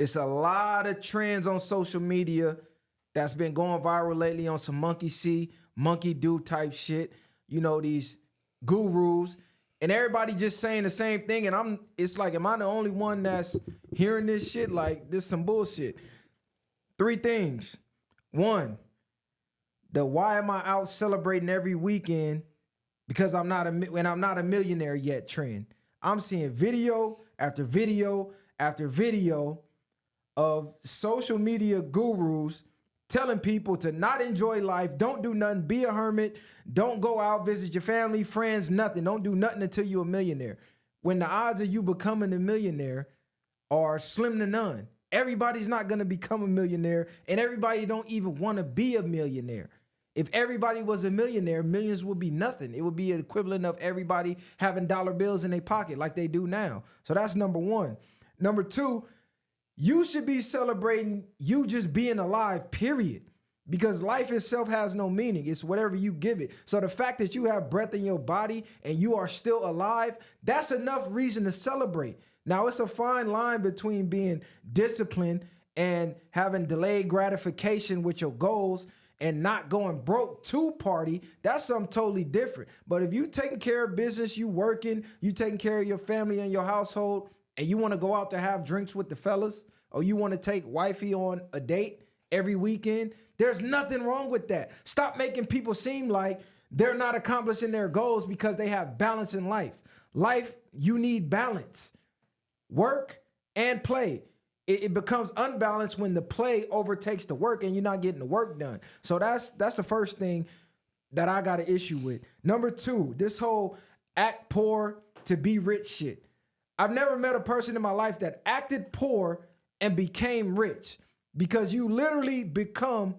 It's a lot of trends on social media that's been going viral lately on some monkey see, monkey do type shit. You know, these gurus. And everybody just saying the same thing. And it's like, am I the only one that's hearing this shit? Like, this some bullshit. 3 things. 1, the why am I out celebrating every weekend because I'm not a millionaire yet trend. I'm seeing video after video after video of social media gurus telling people to not enjoy life, don't do nothing, be a hermit, don't go out, visit your family, friends, nothing. Don't do nothing until you're a millionaire. When the odds of you becoming a millionaire are slim to none. Everybody's not going to become a millionaire, and everybody don't even want to be a millionaire. If everybody was a millionaire, millions would be nothing. It would be the equivalent of everybody having dollar bills in their pocket like they do now. So that's number 1. Number 2, you should be celebrating you just being alive, period. Because life itself has no meaning. It's whatever you give it. So the fact that you have breath in your body and you are still alive, that's enough reason to celebrate. Now, it's a fine line between being disciplined and having delayed gratification with your goals and not going broke to party. That's something totally different. But if you taking care of business, you working, you taking care of your family and your household, and you want to go out to have drinks with the fellas, or you want to take wifey on a date every weekend, there's nothing wrong with that. Stop making people seem like they're not accomplishing their goals because they have balance in life. Life, you need balance. Work and play. It becomes unbalanced when the play overtakes the work and you're not getting the work done. So that's the first thing that I got an issue with. Number 2, this whole act poor to be rich shit. I've never met a person in my life that acted poor and became rich, because you literally become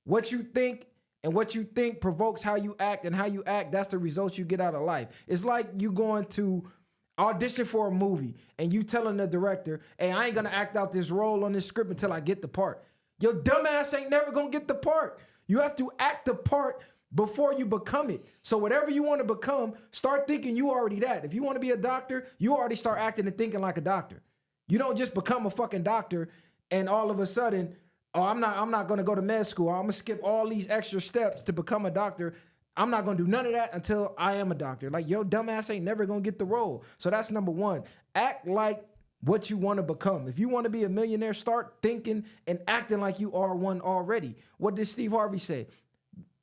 what you think, and what you think provokes how you act, and how you act, that's the results you get out of life. It's like you going to audition for a movie and you telling the director, hey, I ain't gonna act out this role on this script until I get the part. Your dumb ass ain't never gonna get the part. You have to act the part before you become it. So whatever you want to become, start thinking you already that. If you want to be a doctor, you already start acting and thinking like a doctor. You don't just become a fucking doctor and all of a sudden, oh, I'm not going to go to med school. I'm going to skip all these extra steps to become a doctor. I'm not going to do none of that until I am a doctor. Like, your dumb ass ain't never going to get the role. So that's number 1. Act like what you want to become. If you want to be a millionaire, start thinking and acting like you are one already. What did Steve Harvey say?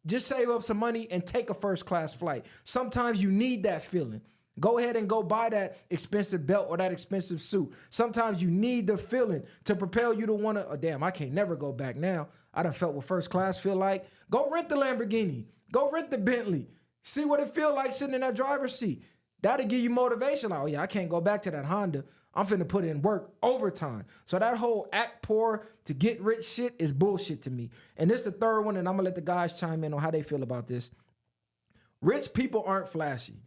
Just save up some money and take a first-class flight. Sometimes you need that feeling. Go ahead and go buy that expensive belt or that expensive suit. Sometimes you need the feeling to propel you to want to, oh, damn, I can't never go back now. I done felt what first class feel like. Go rent the Lamborghini. Go rent the Bentley. See what it feel like sitting in that driver's seat. That'll give you motivation. Like, oh, yeah, I can't go back to that Honda. I'm finna put in work overtime. So that whole act poor to get rich shit is bullshit to me. And this is the 3rd one, and I'm gonna let the guys chime in on how they feel about this. Rich people aren't flashy.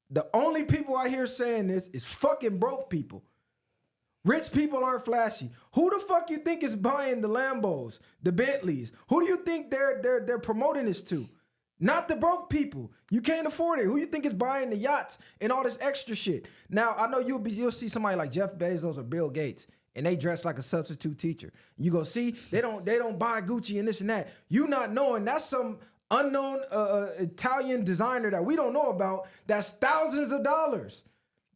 The only people I hear saying this is fucking broke people. Rich people aren't flashy. Who the fuck you think is buying the Lambos, the Bentleys? Who do you think they're promoting this to? Not the broke people. You can't afford it. Who you think is buying the yachts and all this extra shit? Now, I know you'll see somebody like Jeff Bezos or Bill Gates, and they dress like a substitute teacher. You go, see, they don't buy Gucci and this and that. You not knowing that's some unknown Italian designer that we don't know about that's thousands of dollars.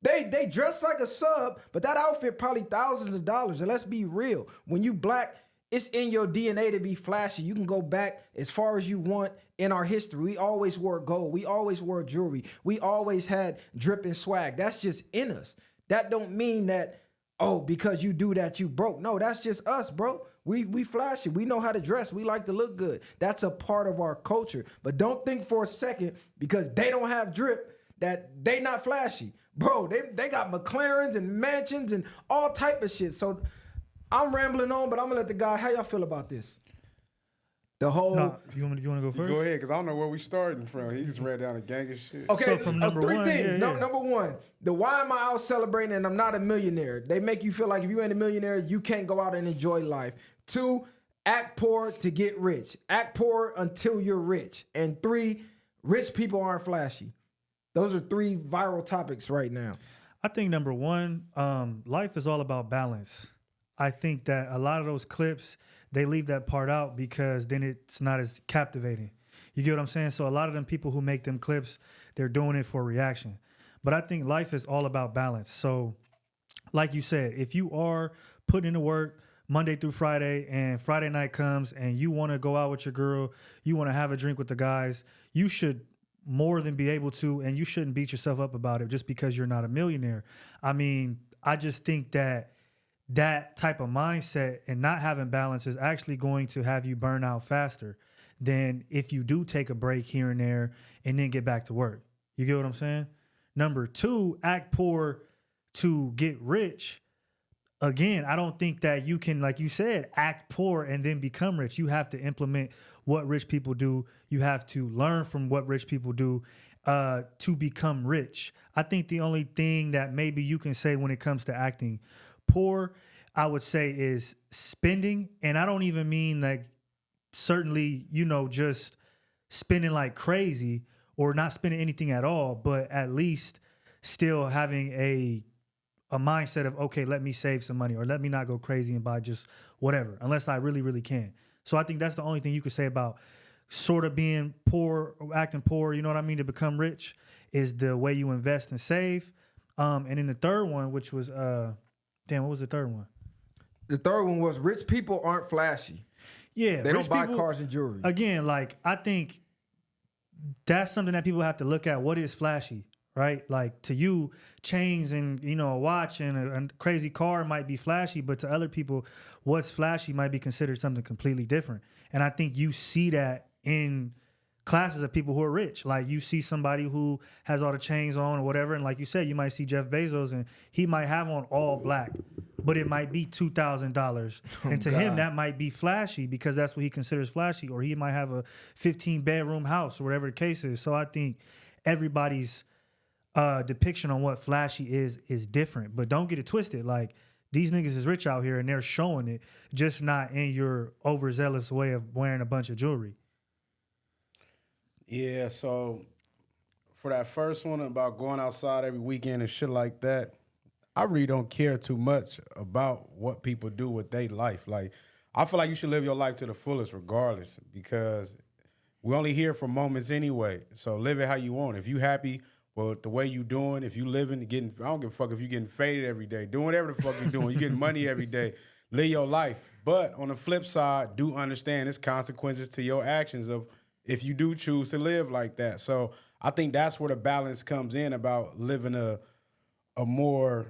They dress like a sub, but that outfit probably thousands of dollars. And let's be real. When you black, it's in your DNA to be flashy. You can go back as far as you want in our history. We always wore gold. We always wore jewelry. We always had drip and swag. That's just in us. That don't mean that, oh, because you do that, you broke. No, that's just us, bro. We flashy. We know how to dress. We like to look good. That's a part of our culture. But don't think for a second because they don't have drip that they not flashy. Bro, they got McLarens and mansions and all type of shit. So I'm rambling on, but I'm going to let the guy, how y'all feel about this? The whole... Nah, you want to go first? Go ahead, because I don't know where we starting from. He just ran down a gang of shit. Okay, so from number 3 one, things. yeah. Number 1, the why am I out celebrating and I'm not a millionaire? They make you feel like if you ain't a millionaire, you can't go out and enjoy life. 2, act poor to get rich. Act poor until you're rich. And 3, rich people aren't flashy. Those are 3 viral topics right now. I think number 1, life is all about balance. I think that a lot of those clips, they leave that part out because then it's not as captivating. You get what I'm saying? So a lot of them people who make them clips, they're doing it for reaction. But I think life is all about balance. So like you said, if you are putting in the work Monday through Friday and Friday night comes and you want to go out with your girl, you want to have a drink with the guys, you should more than be able to, and you shouldn't beat yourself up about it just because you're not a millionaire. I mean, I just think that that type of mindset and not having balance is actually going to have you burn out faster than if you do take a break here and there and then get back to work. You get what I'm saying? Number two, act poor to get rich. Again, I don't think that you can, like you said, act poor and then become rich. You have to implement what rich people do. You have to learn from what rich people do to become rich. I think the only thing that maybe you can say when it comes to acting poor, I would say, is spending. And I don't even mean like certainly, just spending like crazy or not spending anything at all, but at least still having a mindset of, okay, let me save some money or let me not go crazy and buy just whatever, unless I really, really can. So I think that's the only thing you could say about sort of being poor or acting poor, you know what I mean, to become rich, is the way you invest and save. And then the third one, which was, what was the third one? The third one was rich people aren't flashy. Yeah. They don't buy people, cars and jewelry. Again, like, I think that's something that people have to look at. What is flashy? Right? Like, to you, chains and, a watch and a crazy car might be flashy, but to other people, what's flashy might be considered something completely different. And I think you see that in classes of people who are rich. Like, you see somebody who has all the chains on or whatever, and like you said, you might see Jeff Bezos and he might have on all black, but it might be $2,000. And to him, that might be flashy because that's what he considers flashy, or he might have a 15-bedroom house or whatever the case is. So I think everybody's depiction on what flashy is different, but don't get it twisted. Like, these niggas is rich out here and they're showing it, just not in your overzealous way of wearing a bunch of jewelry. Yeah, so for that first one about going outside every weekend and shit like that, I really don't care too much about what people do with their life. Like, I feel like you should live your life to the fullest regardless, because we only here for moments anyway. So live it how you want. If you happy with the way you doing, if you living, I don't give a fuck if you getting faded every day, doing whatever the fuck you doing, you getting money every day, live your life. But on the flip side, do understand there's consequences to your actions of if you do choose to live like that. So I think that's where the balance comes in about living a more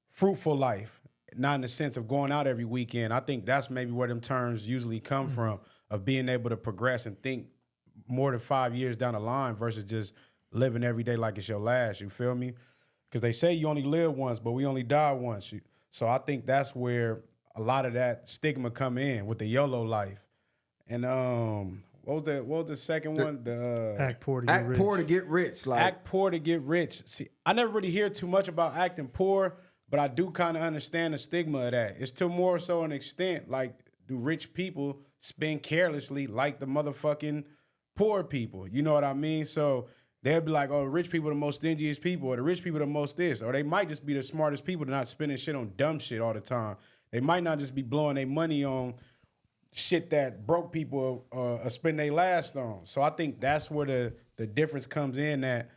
fruitful life, not in the sense of going out every weekend. I think that's maybe where them terms usually come from, of being able to progress and think more than 5 years down the line versus just living every day like it's your last. You feel me? Because they say you only live once, but we only die once. So I think that's where a lot of that stigma come in with the YOLO life. And what was the second one? The Act poor to get rich. Act poor to get rich. Like, act poor to get rich. See, I never really hear too much about acting poor, but I do kind of understand the stigma of that. It's to more so an extent, like, do rich people spend carelessly like the motherfucking poor people? You know what I mean? So they'll be like, oh, the rich people are the most stingiest people, or the rich people are the most this, or they might just be the smartest people to not spending shit on dumb shit all the time. They might not just be blowing their money on shit that broke people spend their last on. So I think that's where the difference comes in, at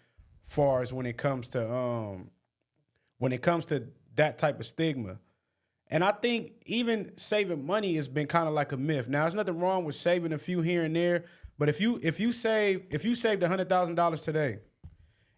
far as when it comes to that type of stigma. And I think even saving money has been kind of like a myth. Now, there's nothing wrong with saving a few here and there, but if you saved $100,000 today,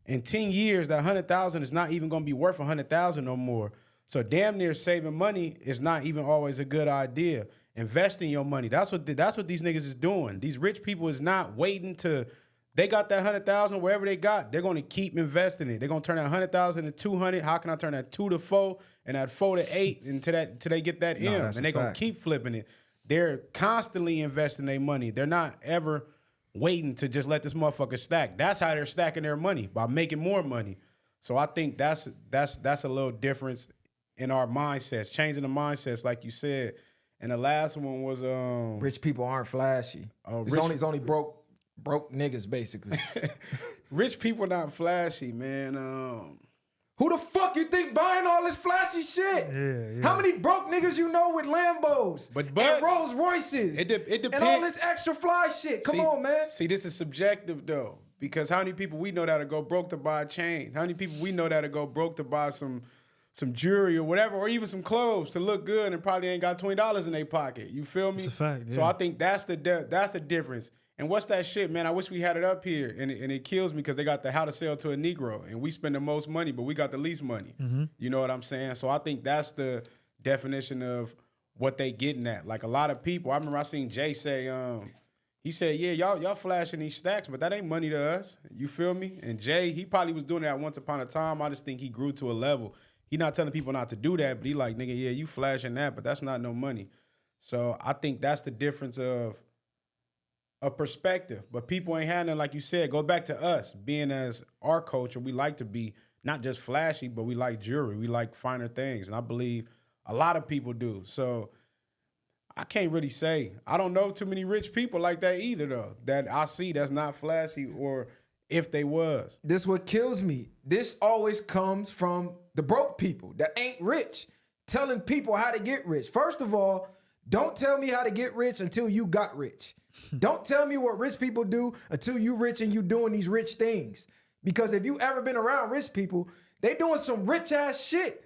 in 10 years, that $100,000 is not even going to be worth $100,000 no more. So damn near saving money is not even always a good idea. Investing your money. That's what these niggas is doing. These rich people is not waiting to, they got that $100,000 wherever they got. They're going to keep investing it. They're going to turn that $100,000 to 200. How can I turn that 2 to 4 and that 4 to 8 until they get that M? And they're going to keep flipping it. They're constantly investing their money. They're not ever waiting to just let this motherfucker stack. That's how they're stacking their money, by making more money. So I think that's a little difference in our mindsets, changing the mindsets, like you said. And the last one was rich people aren't flashy. It's only broke niggas, basically. Rich people not flashy, man. Who the fuck you think buying all this flashy shit? Yeah. How many broke niggas you know with Lambos But and Rolls Royces it depends. and all this extra fly shit? Come on, man. See, this is subjective though, because how many people we know that'll go broke to buy a chain? How many people we know that'll go broke to buy some jewelry or whatever, or even some clothes to look good and probably ain't got $20 in their pocket? You feel me? It's a fact. So Yeah. I think that's the difference. And what's that shit, man? I wish we had it up here, and it kills me because they got the how to sell to a Negro, and we spend the most money, but we got the least money. Mm-hmm. You know what I'm saying? So I think that's the definition of what they getting at. Like a lot of people, I remember I seen Jay say, he said, yeah, y'all flashing these stacks, but that ain't money to us. You feel me? And Jay, he probably was doing that once upon a time. I just think he grew to a level. He not telling people not to do that, but he like, nigga, yeah, you flashing that, but that's not no money. So I think that's the difference of a perspective. But people ain't having, like you said, go back to us being as our culture. We like to be not just flashy, but we like jewelry. We like finer things. And I believe a lot of people do. So I can't really say. I don't know too many rich people like that either, though, that I see that's not flashy, or if they was. This what kills me. This always comes from the broke people that ain't rich, telling people how to get rich. First of all, don't tell me how to get rich until you got rich. Don't tell me what rich people do until you rich and you doing these rich things. Because if you ever been around rich people, they doing some rich ass shit.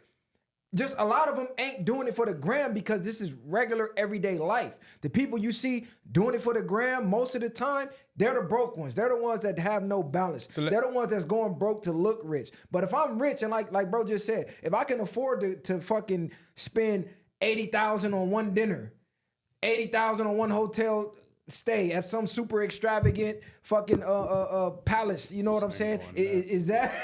Just a lot of them ain't doing it for the gram because this is regular everyday life. The people you see doing it for the gram most of the time, they're the broke ones. They're the ones that have no balance. They're the ones that's going broke to look rich. But if I'm rich and like bro just said, if I can afford to fucking spend $80,000 on one dinner, $80,000 on one hotel stay at some super extravagant fucking palace, you know what I'm saying? Is that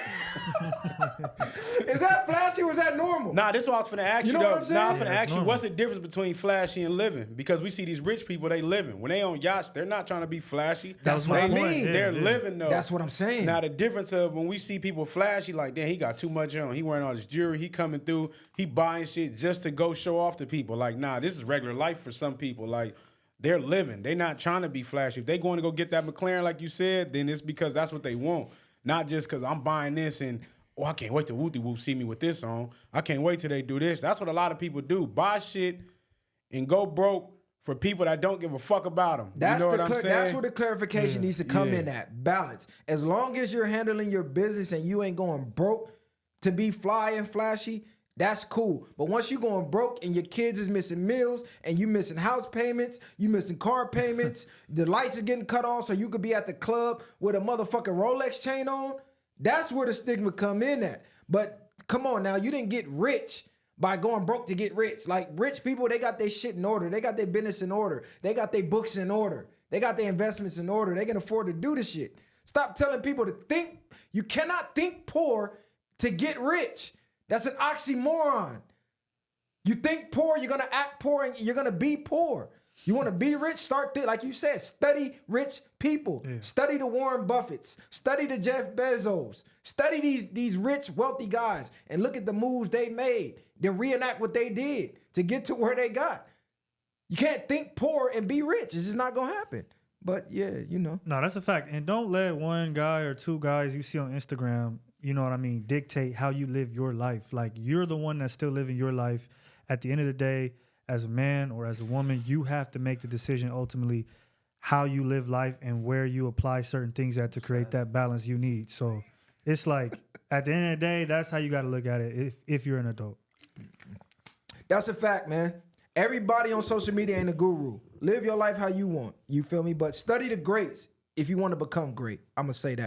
is that flashy or is that normal? Nah, this is what I was finna ask you, know what though. I'm saying? Nah, I'm finna Yeah, ask it's you, normal. what's the difference between flashy and living? Because we see these rich people, they living. When they on yachts, they're not trying to be flashy. That's what I mean. They're Yeah. living though. That's what I'm saying. Now the difference of when we see people flashy, like, damn, he got too much on. He wearing all this jewelry. He coming through. He buying shit just to go show off to people. Like, nah, this is regular life for some people. Like, they're living. They're not trying to be flashy. If they going to go get that McLaren, like you said, then it's because that's what they want. Not just because I'm buying this and, oh, I can't wait till Wooty Whoop see me with this on. I can't wait till they do this. That's what a lot of people do. Buy shit and go broke for people that don't give a fuck about them. That's you know what I'm saying? That's where the clarification needs to come in at. Balance. As long as you're handling your business and you ain't going broke to be fly and flashy, that's cool. But once you going broke and your kids is missing meals and you missing house payments, you missing car payments, the lights is getting cut off so you could be at the club with a motherfucking Rolex chain on, that's where the stigma come in at. But come on now, you didn't get rich by going broke to get rich. Like rich people, they got their shit in order. They got their business in order. They got their books in order. They got their investments in order. They can afford to do the shit. Stop telling people to think. You cannot think poor to get rich. That's an oxymoron. You think poor, you're gonna act poor, and you're gonna be poor. You want to be rich? Start like you said. Study rich people. Yeah. Study the Warren Buffetts. Study the Jeff Bezos. Study these rich, wealthy guys, and look at the moves they made. Then reenact what they did to get to where they got. You can't think poor and be rich. It's just not gonna happen. But yeah, you know. No, that's a fact. And don't let one guy or two guys you see on Instagram, you know what I mean, dictate how you live your life. Like, you're the one that's still living your life. At the end of the day, as a man or as a woman, you have to make the decision ultimately how you live life and where you apply certain things at to create that balance you need. So it's like, at the end of the day, that's how you got to look at it if you're an adult. That's a fact, man. Everybody on social media ain't a guru. Live your life how you want. You feel me? But study the greats if you want to become great. I'm going to say that.